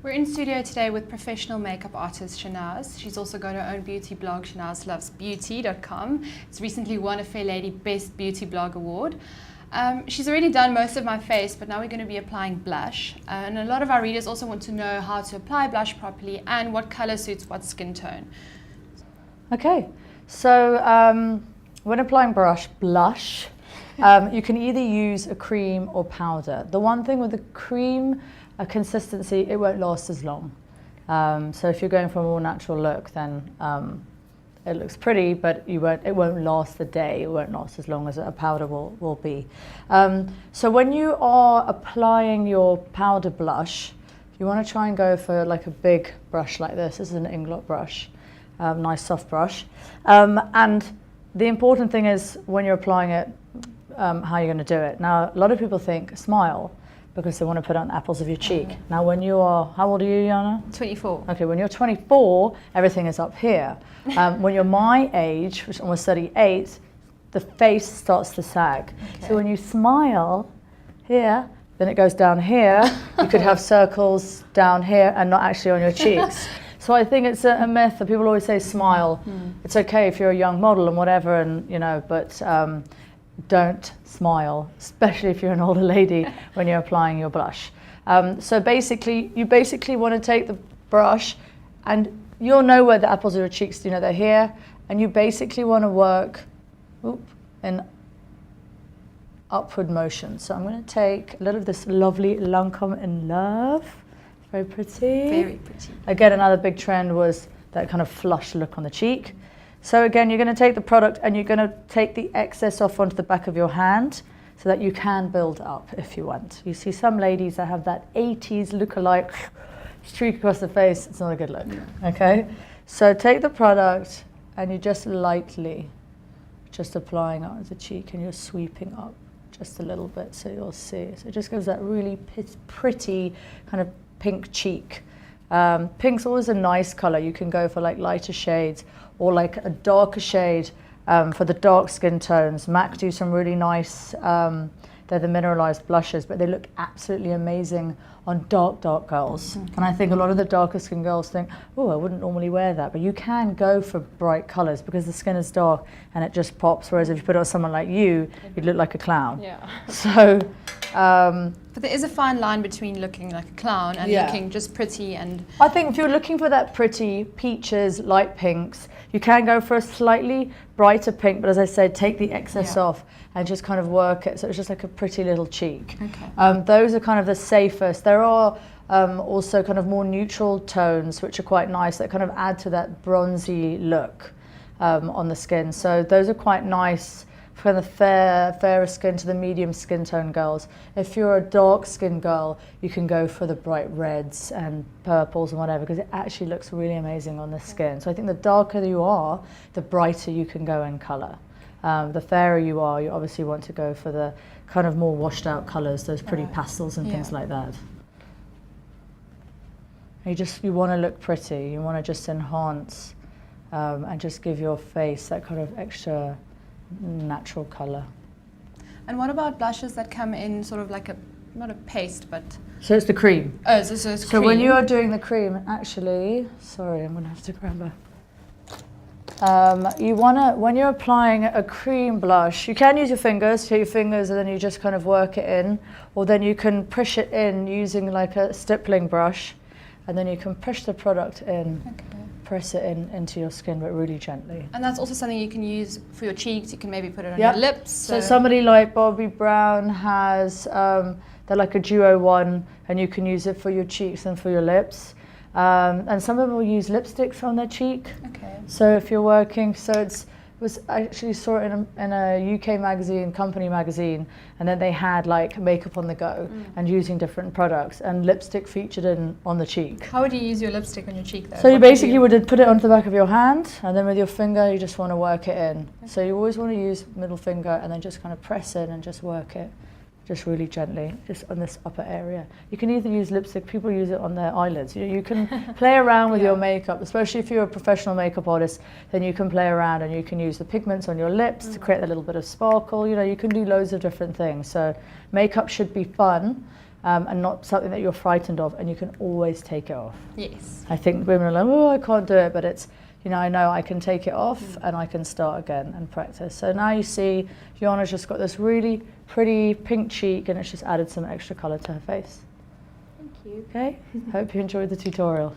We're in studio today with professional makeup artist Shahnaz. She's also got her own beauty blog, shahnazlovesbeauty.com. It's recently won a Fair Lady Best Beauty Blog Award. She's already done most of my face, but now we're going to be applying blush. And a lot of our readers also want to know how to apply blush properly and what color suits what skin tone. Okay, so when applying blush, you can either use a cream or powder. The one thing with the cream consistency, it won't last as long. So if you're going for a more natural look, then it looks pretty, but it won't last the day. It won't last as long as a powder will be. So when you are applying your powder blush, you want to try and go for like a big brush like this. This is an Inglot brush, nice soft brush. And the important thing is when you're applying it, how you're going to do it. Now, a lot of people think smile, because they want to put on the apples of your cheek. Okay. Now when you are, how old are you, Yana? 24. Okay, when you're 24, everything is up here. When you're my age, which is almost 38, the face starts to sag. Okay. So when you smile here, then it goes down here. You could have circles down here and not actually on your cheeks. So I think it's a myth that people always say smile. It's okay if you're a young model and whatever, and you know, but don't smile, especially if you're an older lady when you're applying your blush. So basically, you want to take the brush, and you'll know where the apples of your cheeks, you know, they're here, and you basically want to work in upward motion. So I'm going to take a little of this lovely Lancome in Love. Very pretty. Very pretty. Again, another big trend was that kind of flush look on the cheek. So again, you're going to take the product and you're going to take the excess off onto the back of your hand so that you can build up if you want. You see some ladies that have that 80s look-alike streak across the face. It's not a good look, okay? So take the product and you just lightly, just applying it onto the cheek, and you're sweeping up just a little bit so you'll see. So it just gives that really pretty kind of pink cheek. Pink's always a nice color. You can go for like lighter shades or like a darker shade for the dark skin tones. MAC do some really nice, they're the mineralized blushes, but they look absolutely amazing on dark girls. And I think a lot of the darker skin girls think, oh, I wouldn't normally wear that. But you can go for bright colors because the skin is dark and it just pops. Whereas if you put it on someone like you, you'd look like a clown. Yeah. So, but there is a fine line between looking like a clown and looking just pretty. And I think if you're looking for that pretty peaches, light pinks, you can go for a slightly brighter pink, but as I said, take the excess off and just kind of work it so it's just like a pretty little cheek. Okay. Those are kind of the safest. There are also kind of more neutral tones which are quite nice that kind of add to that bronzy look on the skin. So those are quite nice for the fairer skin to the medium skin tone girls. If you're a dark skin girl, you can go for the bright reds and purples and whatever, because it actually looks really amazing on the skin. So I think the darker you are, the brighter you can go in color. The fairer you are, you obviously want to go for the kind of more washed out colors, those pretty pastels and things like that. You want to look pretty. You want to just enhance and just give your face that kind of extra natural color. And what about blushes that come in sort of like not a paste, but... So it's the cream. Oh, so it's cream. So when you are doing the cream, actually, sorry, I'm gonna have to grab a... when you're applying a cream blush, you can use your fingers, take your fingers and then you just kind of work it in, or then you can push it in using like a stippling brush, and then you can push the product in. Okay. Press it into your skin, but really gently. And that's also something you can use for your cheeks. You can maybe put it on your lips. So somebody like Bobbi Brown has, they're like a duo one, and you can use it for your cheeks and for your lips. And some people use lipsticks on their cheek. Okay. So if you're working, I actually saw it in a UK magazine, company magazine, and then they had like makeup on the go and using different products, and lipstick featured on the cheek. How would you use your lipstick on your cheek though? So you basically would put it onto the back of your hand, and then with your finger you just want to work it in. Okay. So you always want to use middle finger and then just kind of press in and just work it. Just really gently, just on this upper area. You can either use lipstick, people use it on their eyelids. You can play around with your makeup, especially if you're a professional makeup artist, then you can play around and you can use the pigments on your lips to create a little bit of sparkle. You know, you can do loads of different things. So makeup should be fun, and not something that you're frightened of, and you can always take it off. Yes. I think women are like, oh, I can't do it, but it's, you know I can take it off and I can start again and practice. So now you see Joanna's just got this really pretty pink cheek, and it's just added some extra colour to her face. Thank you. Okay, hope you enjoyed the tutorial.